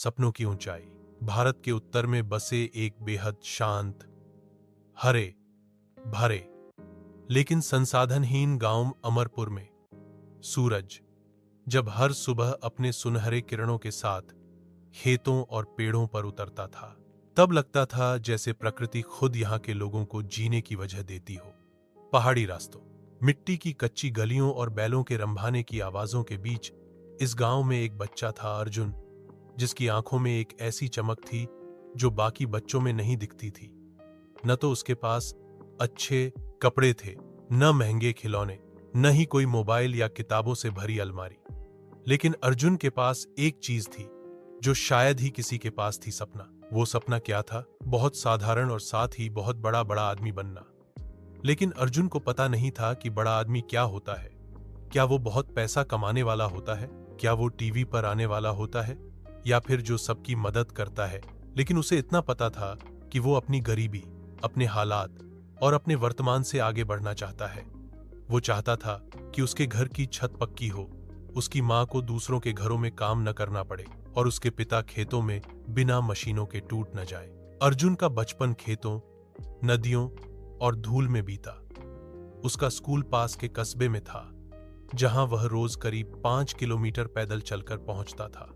सपनों की ऊंचाई। भारत के उत्तर में बसे एक बेहद शांत, हरे भरे लेकिन संसाधनहीन गांव अमरपुर में सूरज जब हर सुबह अपने सुनहरे किरणों के साथ खेतों और पेड़ों पर उतरता था, तब लगता था जैसे प्रकृति खुद यहाँ के लोगों को जीने की वजह देती हो। पहाड़ी रास्तों, मिट्टी की कच्ची गलियों और बैलों के रंभाने की आवाजों के बीच इस गांव में एक बच्चा था, अर्जुन, जिसकी आंखों में एक ऐसी चमक थी जो बाकी बच्चों में नहीं दिखती थी। न तो उसके पास अच्छे कपड़े थे, न महंगे खिलौने, न ही कोई मोबाइल या किताबों से भरी अलमारी। लेकिन अर्जुन के पास एक चीज थी जो शायद ही किसी के पास थी, सपना। वो सपना क्या था? बहुत साधारण और साथ ही बहुत बड़ा बड़ा आदमी बनना। लेकिन अर्जुन को पता नहीं था कि बड़ा आदमी क्या होता है। क्या वो बहुत पैसा कमाने वाला होता है? क्या वो टीवी पर आने वाला होता है? या फिर जो सबकी मदद करता है? लेकिन उसे इतना पता था कि वो अपनी गरीबी, अपने हालात और अपने वर्तमान से आगे बढ़ना चाहता है। वो चाहता था कि उसके घर की छत पक्की हो, उसकी माँ को दूसरों के घरों में काम न करना पड़े और उसके पिता खेतों में बिना मशीनों के टूट न जाए। अर्जुन का बचपन खेतों, नदियों और धूल में बीता। उसका स्कूल पास के कस्बे में था, जहां वह रोज करीब 5 किलोमीटर पैदल चलकर पहुंचता था।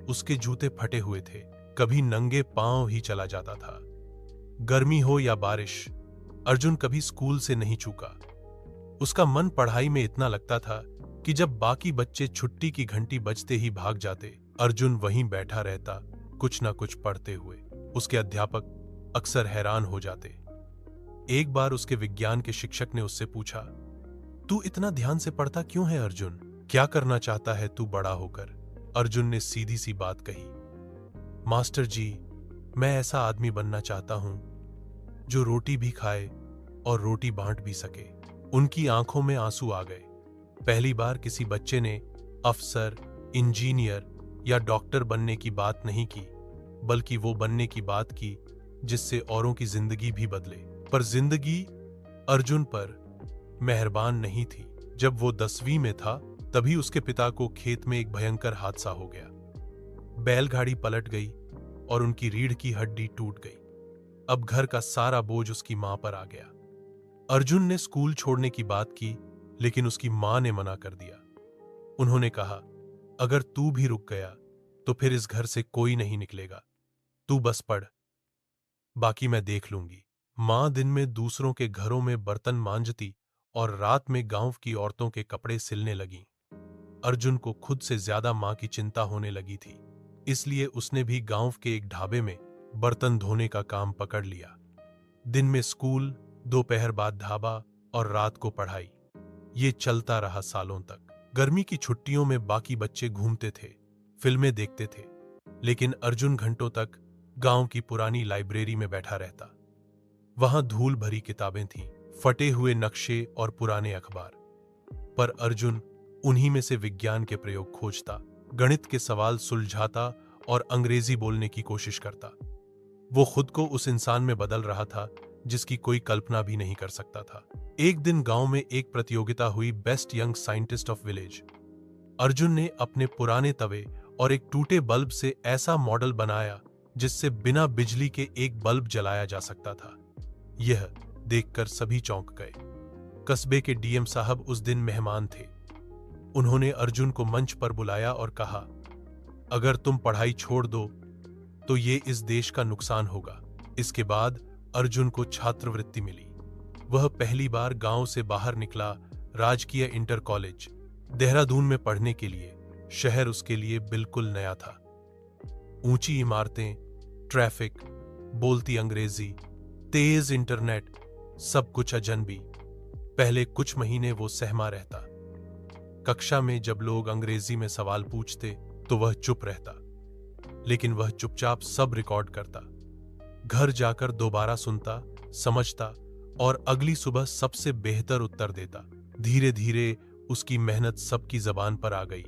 उसके जूते फटे हुए थे, कभी नंगे पांव ही चला जाता था। गर्मी हो या बारिश, अर्जुन कभी स्कूल से नहीं चूका। उसका मन पढ़ाई में इतना लगता था कि जब बाकी बच्चे छुट्टी की घंटी बजते ही भाग जाते, अर्जुन वहीं बैठा रहता, कुछ न कुछ पढ़ते हुए। उसके अध्यापक अक्सर हैरान हो जाते। एक बार उसके विज्ञान के शिक्षक ने उससे पूछा, तू इतना ध्यान से पढ़ता क्यों है अर्जुन? क्या करना चाहता है तू बड़ा होकर? अर्जुन ने सीधी सी बात कही, मास्टर जी, मैं ऐसा आदमी बनना चाहता हूं जो रोटी भी खाए और रोटी बांट भी सके। उनकी आंखों में आंसू आ गए। पहली बार किसी बच्चे ने अफसर, इंजीनियर या डॉक्टर बनने की बात नहीं की, बल्कि वो बनने की बात की जिससे औरों की जिंदगी भी बदले। पर जिंदगी अर्जुन पर मेहरबान नहीं थी। जब वो 10वीं में था, तभी उसके पिता को खेत में एक भयंकर हादसा हो गया। बैलगाड़ी पलट गई और उनकी रीढ़ की हड्डी टूट गई। अब घर का सारा बोझ उसकी मां पर आ गया। अर्जुन ने स्कूल छोड़ने की बात की, लेकिन उसकी मां ने मना कर दिया। उन्होंने कहा, अगर तू भी रुक गया तो फिर इस घर से कोई नहीं निकलेगा। तू बस पढ़, बाकी मैं देख लूंगी। मां दिन में दूसरों के घरों में बर्तन मांजती और रात में गांव की औरतों के कपड़े सिलने लगी। अर्जुन को खुद से ज्यादा मां की चिंता होने लगी थी, इसलिए उसने भी गांव के एक ढाबे में बर्तन धोने का काम पकड़ लिया। दिन में स्कूल, दोपहर बाद ढाबा और रात को पढ़ाई। ये चलता रहा सालों तक। गर्मी की छुट्टियों में बाकी बच्चे घूमते थे, फिल्में देखते थे, लेकिन अर्जुन घंटों तक गांव की पुरानी लाइब्रेरी में बैठा रहता। वहां धूल भरी किताबें थीं, फटे हुए नक्शे और पुराने अखबार। पर अर्जुन उन्हीं में से विज्ञान के प्रयोग खोजता, गणित के सवाल सुलझाता और अंग्रेजी बोलने की कोशिश करता। वो खुद को उस इंसान में बदल रहा था जिसकी कोई कल्पना भी नहीं कर सकता था। एक दिन गांव में एक प्रतियोगिता हुई, best young scientist of village. Arjun ने अपने पुराने तवे और एक टूटे बल्ब से ऐसा मॉडल बनाया जिससे बिना बिजली के एक बल्ब जलाया जा सकता था। यह देखकर सभी चौंक गए। कस्बे के डीएम साहब उस दिन मेहमान थे। उन्होंने अर्जुन को मंच पर बुलाया और कहा, अगर तुम पढ़ाई छोड़ दो तो ये इस देश का नुकसान होगा। इसके बाद अर्जुन को छात्रवृत्ति मिली। वह पहली बार गांव से बाहर निकला, राजकीय इंटर कॉलेज देहरादून में पढ़ने के लिए। शहर उसके लिए बिल्कुल नया था। ऊंची इमारतें, ट्रैफिक, बोलती अंग्रेजी, तेज इंटरनेट, सब कुछ अजनबी। पहले कुछ महीने वो सहमा रहता। कक्षा में जब लोग अंग्रेजी में सवाल पूछते तो वह चुप रहता, लेकिन वह चुपचाप सब रिकॉर्ड करता। घर जाकर दोबारा सुनता, समझता और अगली सुबह सबसे बेहतर उत्तर देता। धीरे धीरे उसकी मेहनत सबकी जबान पर आ गई।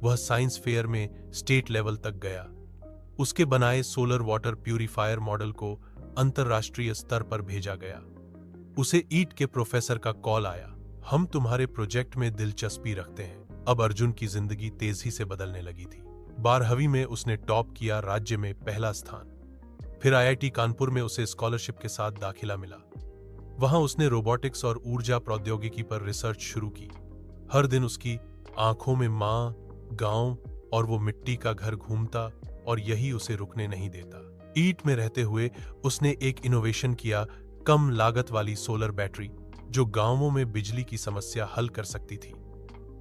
वह साइंस फेयर में स्टेट लेवल तक गया। उसके बनाए सोलर वाटर प्यूरिफायर मॉडल को अंतरराष्ट्रीय स्तर पर भेजा गया। उसे ईट के प्रोफेसर का कॉल आया, हम तुम्हारे प्रोजेक्ट में दिलचस्पी रखते हैं। अब अर्जुन की जिंदगी तेजी से बदलने लगी थी। 12वीं में उसने टॉप किया, राज्य में पहला स्थान। फिर आईआईटी कानपुर में उसे स्कॉलरशिप के साथ दाखिला मिला। वहां उसने रोबोटिक्स और ऊर्जा प्रौद्योगिकी पर रिसर्च शुरू की। हर दिन उसकी आंखों में मां, गांव और वो मिट्टी का घर घूमता, और यही उसे रुकने नहीं देता। ईट में रहते हुए उसने एक इनोवेशन किया, कम लागत वाली सोलर बैटरी, जो गांवों में बिजली की समस्या हल कर सकती थी।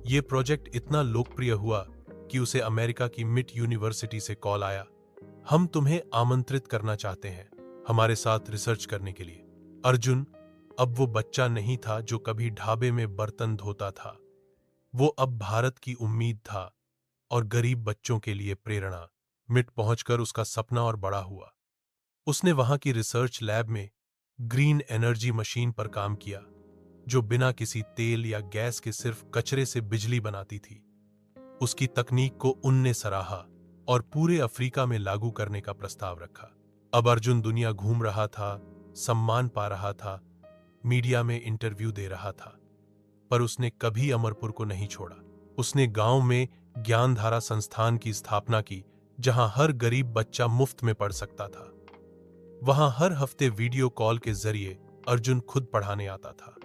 ये प्रोजेक्ट इतना लोकप्रिय हुआ कि उसे अमेरिका की मिट यूनिवर्सिटी से कॉल आया, हम तुम्हें आमंत्रित करना चाहते हैं हमारे साथ रिसर्च करने के लिए। अर्जुन अब वो बच्चा नहीं था जो कभी ढाबे में बर्तन धोता था। वो अब भारत की उम्मीद था और गरीब बच्चों के लिए प्रेरणा। मिट पहुंचकर उसका सपना और बड़ा हुआ। उसने वहां की रिसर्च लैब में ग्रीन एनर्जी मशीन पर काम किया, जो बिना किसी तेल या गैस के सिर्फ कचरे से बिजली बनाती थी। उसकी तकनीक को उनने सराहा और पूरे अफ्रीका में लागू करने का प्रस्ताव रखा। अब अर्जुन दुनिया घूम रहा था, सम्मान पा रहा था, मीडिया में इंटरव्यू दे रहा था, पर उसने कभी अमरपुर को नहीं छोड़ा। उसने गांव में ज्ञानधारा संस्थान की स्थापना की, जहां हर गरीब बच्चा मुफ्त में पढ़ सकता था। वहां हर हफ्ते वीडियो कॉल के जरिए अर्जुन खुद पढ़ाने आता था।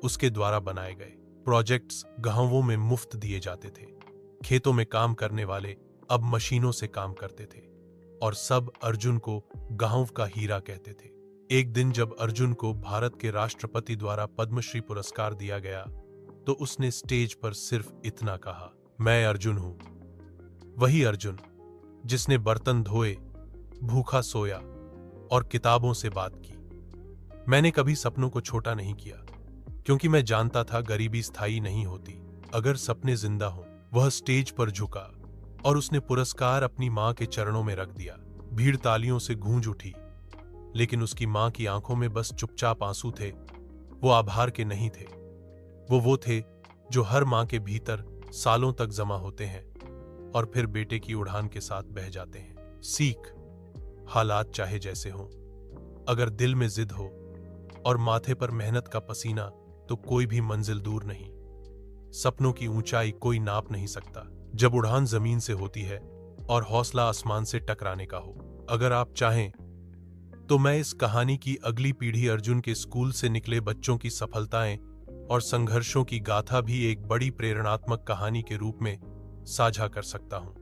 उसके द्वारा बनाए गए प्रोजेक्ट्स गांवों में मुफ्त दिए जाते थे। खेतों में काम करने वाले अब मशीनों से काम करते थे, और सब अर्जुन को गांव का हीरा कहते थे। एक दिन जब अर्जुन को भारत के राष्ट्रपति द्वारा पद्मश्री पुरस्कार दिया गया, तो उसने स्टेज पर सिर्फ इतना कहा, मैं अर्जुन हूं, वही अर्जुन जिसने बर्तन धोए, भूखा सोया और किताबों से बात की। मैंने कभी सपनों को छोटा नहीं किया, क्योंकि मैं जानता था गरीबी स्थायी नहीं होती। अगर सपने जिंदा हों। वह स्टेज पर झुका और उसने पुरस्कार अपनी मां के चरणों में रख दिया। भीड़ तालियों से गूंज उठी, लेकिन उसकी मां की आंखों में बस चुपचाप आंसू थे। वो आभार के नहीं थे, वो थे जो हर मां के भीतर सालों तक जमा होते हैं और फिर बेटे की उड़ान के साथ बह जाते हैं। सीख, हालात चाहे जैसे हों, अगर दिल में जिद हो और माथे पर मेहनत का पसीना, तो कोई भी मंजिल दूर नहीं। सपनों की ऊंचाई कोई नाप नहीं सकता, जब उड़ान जमीन से होती है और हौसला आसमान से टकराने का हो। अगर आप चाहें तो मैं इस कहानी की अगली पीढ़ी, अर्जुन के स्कूल से निकले बच्चों की सफलताएं और संघर्षों की गाथा भी एक बड़ी प्रेरणात्मक कहानी के रूप में साझा कर सकता हूं।